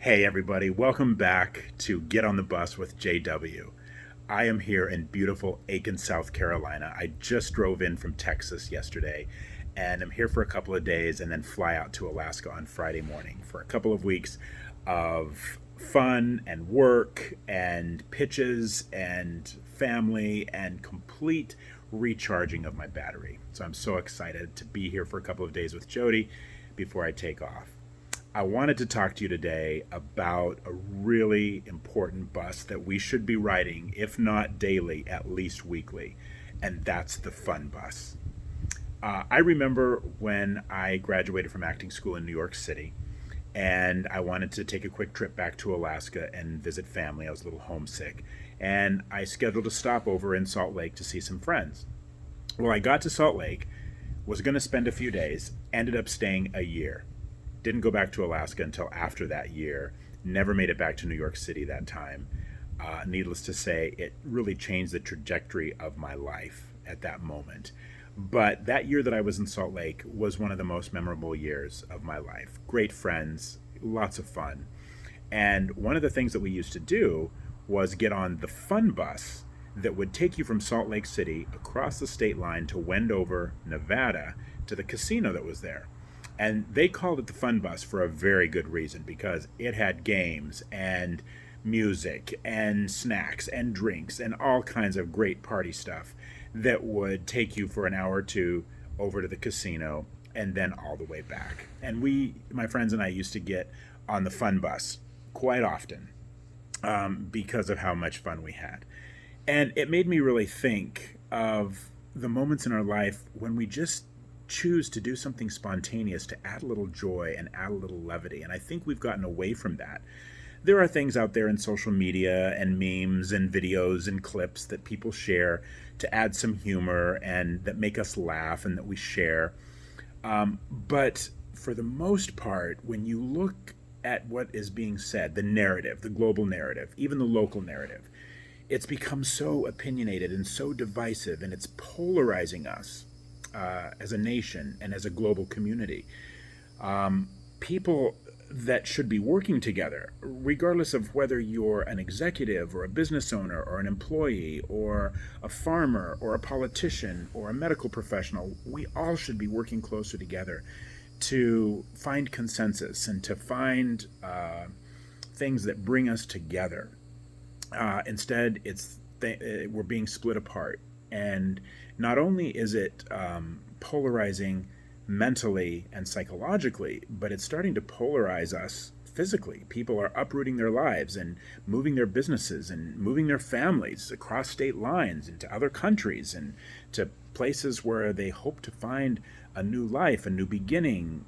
Hey, everybody, welcome back to Get on the Bus with JW. I am here in beautiful Aiken, South Carolina. I just drove in from Texas yesterday and I'm here for a couple of days and then fly out to Alaska on Friday morning for a couple of weeks of fun and work and pitches and family and complete recharging of my battery. So I'm so excited to be here for a couple of days with Jody before I take off. I wanted to talk to you today about a really important bus that we should be riding, if not daily, at least weekly, and that's the Fun Bus. I remember when I graduated from acting school in New York City, and I wanted to take a quick trip back to Alaska and visit family. I was a little homesick, and I scheduled a stopover in Salt Lake to see some friends. Well, I got to Salt Lake, was going to spend a few days, ended up staying a year. Didn't go back to Alaska until after that year. Never made it back to New York City that time. Needless to say, it really changed the trajectory of my life at that moment. But that year that I was in Salt Lake was one of the most memorable years of my life. Great friends, lots of fun. And one of the things that we used to do was get on the Fun Bus that would take you from Salt Lake City across the state line to Wendover, Nevada, to the casino that was there. And they called it the Fun Bus for a very good reason because it had games and music and snacks and drinks and all kinds of great party stuff that would take you for an hour or two over to the casino and then all the way back. And my friends and I, used to get on the Fun Bus quite often because of how much fun we had. And it made me really think of the moments in our life when we just choose to do something spontaneous to add a little joy and add a little levity. And I think we've gotten away from that. There are things out there in social media and memes and videos and clips that people share to add some humor and that make us laugh and that we share. But for the most part, when you look at what is being said, the narrative, the global narrative, even the local narrative, it's become so opinionated and so divisive, and it's polarizing us as a nation and as a global community. People that should be working together, regardless of whether you're an executive or a business owner or an employee or a farmer or a politician or a medical professional, we all should be working closer together to find consensus and to find things that bring us together. Instead, we're being split apart. And not only is it polarizing mentally and psychologically, but it's starting to polarize us physically. People are uprooting their lives and moving their businesses and moving their families across state lines into other countries and to places where they hope to find a new life, a new beginning,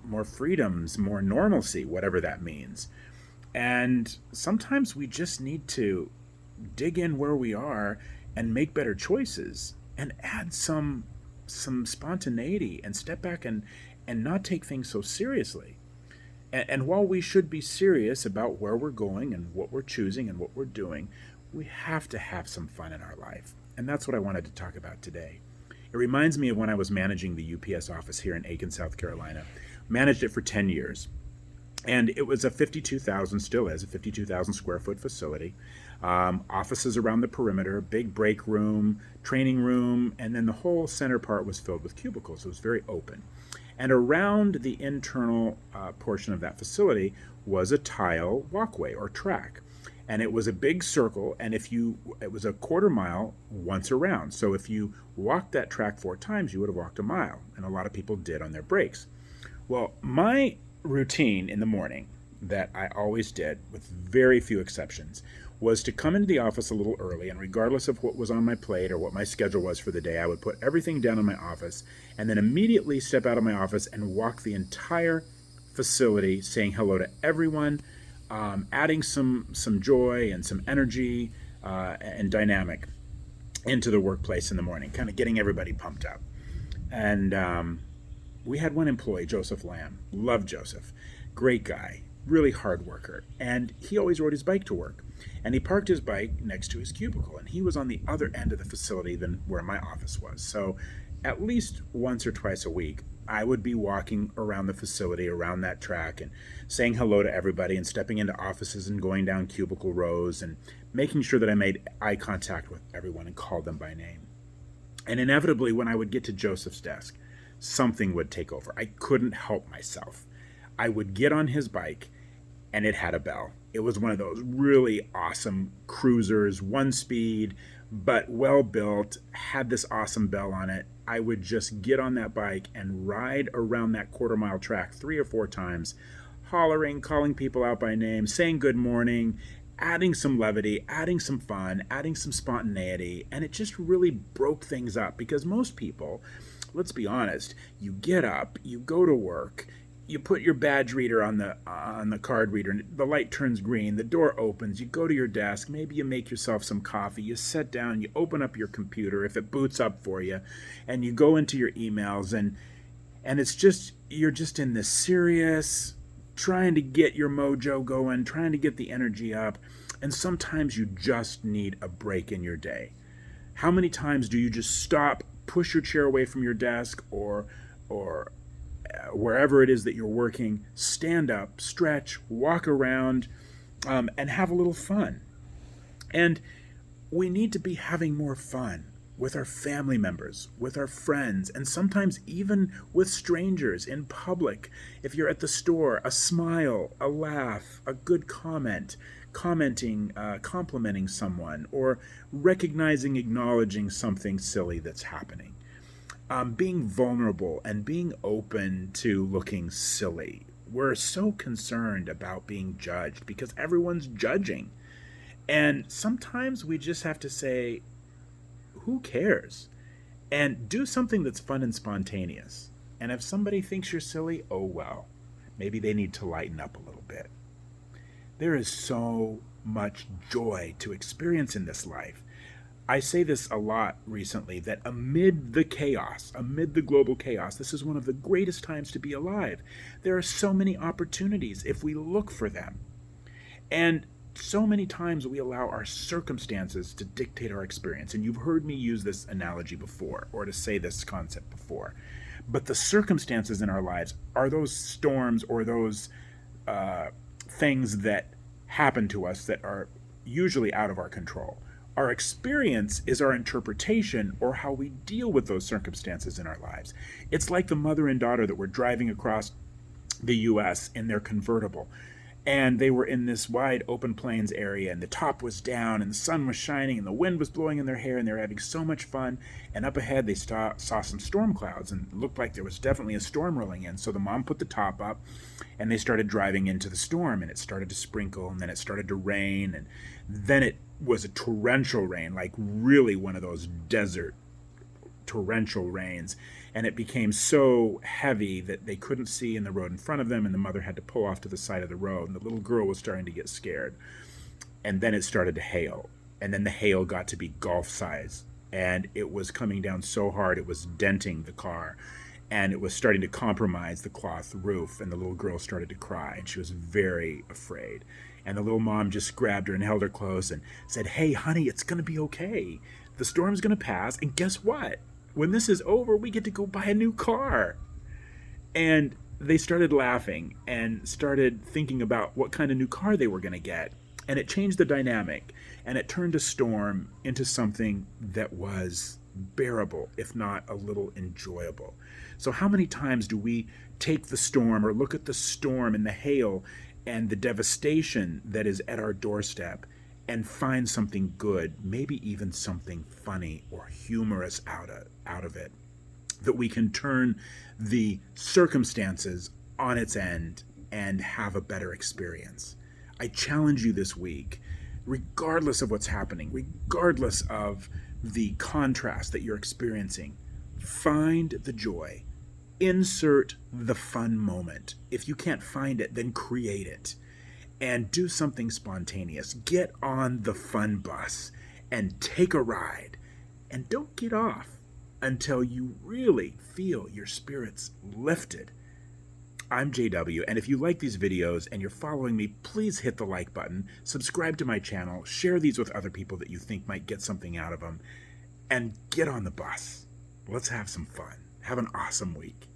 more freedoms, more normalcy, whatever that means. And sometimes we just need to dig in where we are and make better choices and add some spontaneity and step back and not take things so seriously. And while we should be serious about where we're going and what we're choosing and what we're doing, we have to have some fun in our life. And that's what I wanted to talk about today. It reminds me of when I was managing the UPS office here in Aiken, South Carolina. Managed it for 10 years. And it was a 52,000, still is, a 52,000 square foot facility. Offices around the perimeter, big break room, training room, and then the whole center part was filled with cubicles. It was very open. And around the internal portion of that facility was a tile walkway or track. And it was a big circle, and it was a quarter mile once around. So if you walked that track 4 times, you would have walked a mile. And a lot of people did on their breaks. Well, my routine in the morning that I always did, with very few exceptions, was to come into the office a little early, and regardless of what was on my plate or what my schedule was for the day, I would put everything down in my office and then immediately step out of my office and walk the entire facility, saying hello to everyone, adding some joy and some energy and dynamic into the workplace in the morning, kind of getting everybody pumped up. And we had one employee, Joseph Lamb. Loved Joseph. Great guy, really hard worker. And he always rode his bike to work. And he parked his bike next to his cubicle. And he was on the other end of the facility than where my office was. So at least once or twice a week, I would be walking around the facility, around that track, and saying hello to everybody and stepping into offices and going down cubicle rows and making sure that I made eye contact with everyone and called them by name. And inevitably, when I would get to Joseph's desk, something would take over. I couldn't help myself. I would get on his bike, and it had a bell. It was one of those really awesome cruisers, one speed, but well built, had this awesome bell on it. I would just get on that bike and ride around that quarter-mile track 3 or 4 times, hollering, calling people out by name, saying good morning, adding some levity, adding some fun, adding some spontaneity, and it just really broke things up because most people, let's be honest, you get up, you go to work, you put your badge reader on the card reader, and the light turns green, the door opens, you go to your desk, maybe you make yourself some coffee, you sit down, you open up your computer if it boots up for you, and you go into your emails, and it's just, you're just in this serious, trying to get your mojo going, trying to get the energy up, and sometimes you just need a break in your day. How many times do you just stop, push your chair away from your desk, or wherever it is that you're working, stand up, stretch, walk around, and have a little fun? And we need to be having more fun with our family members, with our friends, and sometimes even with strangers in public. If you're at the store, a smile, a laugh, a good comment, commenting, complimenting someone, or recognizing, acknowledging something silly that's happening. Being vulnerable and being open to looking silly. We're so concerned about being judged because everyone's judging. And sometimes we just have to say, who cares? And do something that's fun and spontaneous. And if somebody thinks you're silly, oh well. Maybe they need to lighten up a little bit. There is so much joy to experience in this life. I say this a lot recently, that amid the chaos, amid the global chaos, this is one of the greatest times to be alive. There are so many opportunities if we look for them. And so many times we allow our circumstances to dictate our experience. And you've heard me use this analogy before, or to say this concept before. But the circumstances in our lives are those storms or those things that happen to us that are usually out of our control. Our experience is our interpretation or how we deal with those circumstances in our lives. It's like the mother and daughter that were driving across the U.S. in their convertible. And they were in this wide open plains area, and the top was down, and the sun was shining, and the wind was blowing in their hair, and they were having so much fun. And up ahead, they saw some storm clouds, and it looked like there was definitely a storm rolling in. So the mom put the top up, and they started driving into the storm, and it started to sprinkle, and then it started to rain, and then it was a torrential rain, like really one of those desert torrential rains. And it became so heavy that they couldn't see in the road in front of them, and the mother had to pull off to the side of the road, and the little girl was starting to get scared. And then it started to hail, and then the hail got to be golf size, and it was coming down so hard it was denting the car, and it was starting to compromise the cloth roof, and the little girl started to cry, and she was very afraid. And the little mom just grabbed her and held her close and said, "Hey, honey, it's going to be okay. The storm's going to pass, and guess what? When this is over, we get to go buy a new car." And they started laughing and started thinking about what kind of new car they were going to get. And it changed the dynamic. And it turned a storm into something that was bearable, if not a little enjoyable. So how many times do we take the storm or look at the storm and the hail and the devastation that is at our doorstep and find something good, maybe even something funny or humorous out of it, that we can turn the circumstances on its end and have a better experience? I challenge you this week, regardless of what's happening, regardless of the contrast that you're experiencing, find the joy. Insert the fun moment. If you can't find it, then create it. And do something spontaneous. Get on the fun bus and take a ride. And don't get off until you really feel your spirits lifted. I'm JW, and if you like these videos and you're following me, please hit the like button, subscribe to my channel, share these with other people that you think might get something out of them, and get on the bus. Let's have some fun. Have an awesome week.